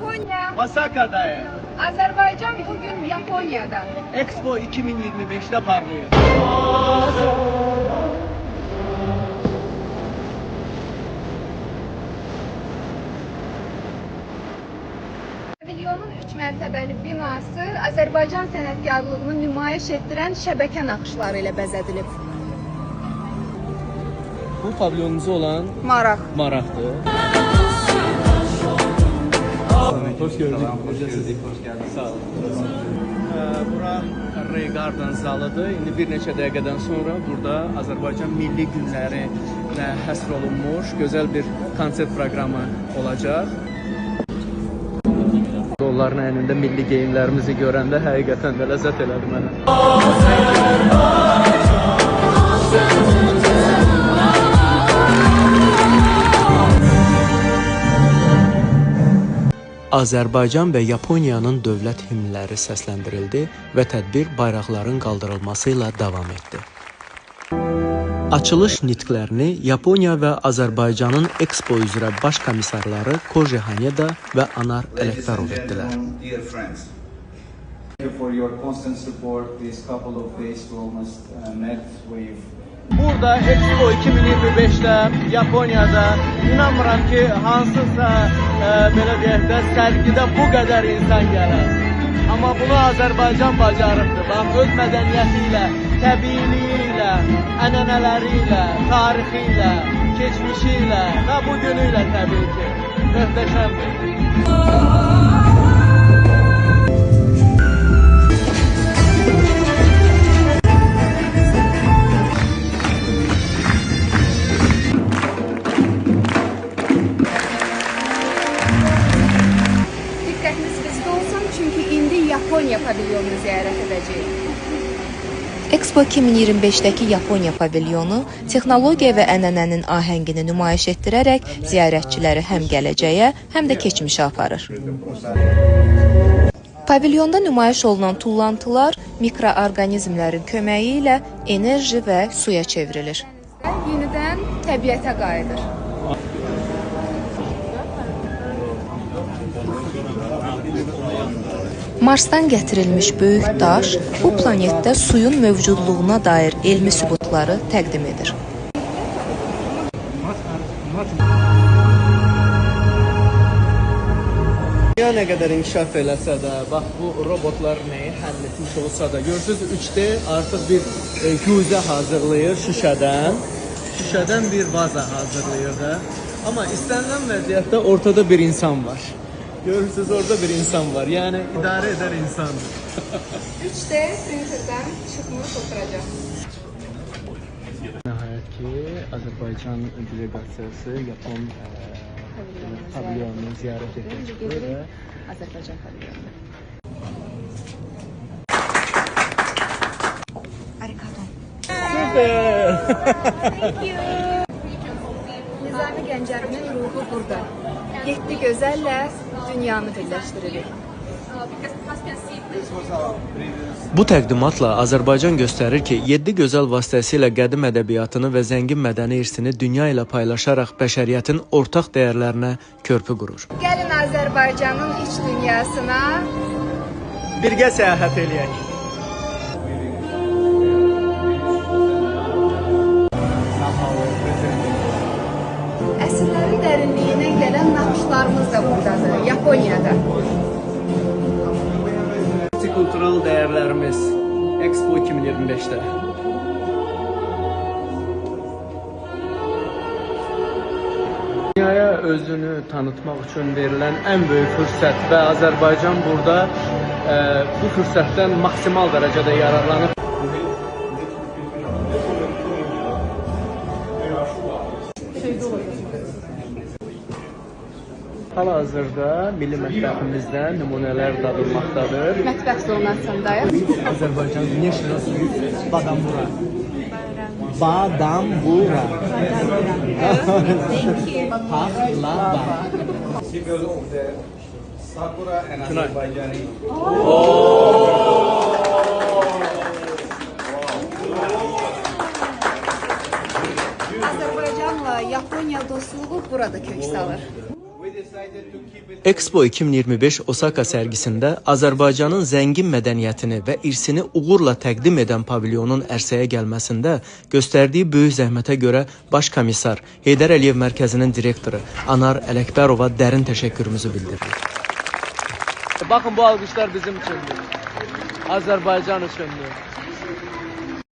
Japonya, Osaka'dayım. Azerbaycan bugün Japonya'da. Expo 2025'te parlıyor. Pavilyonun 3 mərtəbəli binası Azərbaycan sənətkarlığını nümayiş etdirən şəbəkə naxışları ilə bəzədilib. Bu pavilyonunuza olan maraqdır. Hoş gördük. Hoş gördük, hoş geldiniz. Sağ olun. Bura Ray Garden zalıdır. İndi bir neçə dəqiqədən sonra burada Azərbaycan milli günlərinə həsr olunmuş gözəl bir konsert proqramı olacaq. Onların əlində milli geyimlərimizi görəndə həqiqətən də ləzzət elədi mənə. Azərbaycan və Yaponiyanın dövlət himnləri səsləndirildi və tədbir bayraqların qaldırılması ilə davam etdi. Açılış nitqlərini Yaponiya və Azərbaycanın Expo üzrə baş komissarları Koji Haneda və Anar Ələkbərov etdilər. Burada Expo 2025'də Yaponiyada inanmıram ki hansısa belə deyək də sərgidə bu qədər insan gələr. Amma bunu Azərbaycan bacarıbdır. Bax öz mədəniyyəti ilə, təbiiliyi ilə, ənənələri ilə, tarixi ilə, keçmişi ilə və bu günü ilə təbii ki möhtəşəmdir. Japonya pavilyonunu ziyarət edəcəyik. Expo 2025-dəki Yaponiya pavilyonu texnologiya və ənənənin ahəngini nümayiş etdirərək ziyarətçiləri həm gələcəyə, həm də keçmişə aparır. Pavilyonda nümayiş olunan tullantılar mikroorqanizmlərin köməyi ilə enerji və suya çevrilir. Yenidən təbiətə qayıdır. Marsdan gətirilmiş böyük daş bu planetdə suyun mövcudluğuna dair elmi sübutları təqdim edir. Dünya nə qədər inkişaf eləsə də, bax bu robotlar nəyi həll etmiş olsa da, görürsünüz 3D artıq bir güzə hazırlayır şüşədən. Şüşədən bir vaza hazırlayır da. Amma istənilən vəziyyətdə ortada bir insan var. Görürsünüz orada bir insan var. Yəni idarə eder insandır. 3D printerdən çıxmış oturacaq. Nəhayət ki, Azərbaycan delegasiyası Yapon pavilyonunu ziyarət etmək və Azərbaycan pavilyonu. Arigato. Süper. Nizami Gəncəvinin ruhu burada. 7 gözəllə dünyanı birləşdiririk. Bu təqdimatla Azərbaycan göstərir ki, 7 gözəl vasitəsilə qədim ədəbiyyatını və zəngin mədəni irsini dünya ilə paylaşaraq bəşəriyyətin ortaq dəyərlərinə körpü qurur. Gəlin Azərbaycanın iç dünyasına birgə səyahət eləyək. əsrlərin dərinliyinə gələn naxışlarımız da buradadır, Yaponiyada. Kultural dəyərlərimiz Expo 2025'də. Dünyaya özünü tanıtmaq üçün verilən ən böyük fürsət və Azərbaycan burada bu fürsətdən maksimal dərəcədə yararlanıb. Hal-hazırda milli mətbəximizdən nümunələr dadılmaqdadır. Mətbəx zonasındayıq. Azərbaycan National Sweet Badambura. Badambura. Pahlava. Sakura and Azerbaijani. Azərbaycanla Yaponiya dostluğu burada kök salır. decided to keep it. Expo 2025 Osaka sərgisində Azərbaycanın zəngin mədəniyyətini və irsini uğurla təqdim edən pavilyonun ərsəyə gəlməsində göstərdiyi böyük zəhmətə görə Baş komissar Heydər Əliyev Mərkəzinin direktoru Anar Ələkbərova dərin təşəkkürümüzü bildiririk. Bakın bu alqışlar bizim üçündür. Azərbaycan üçündür.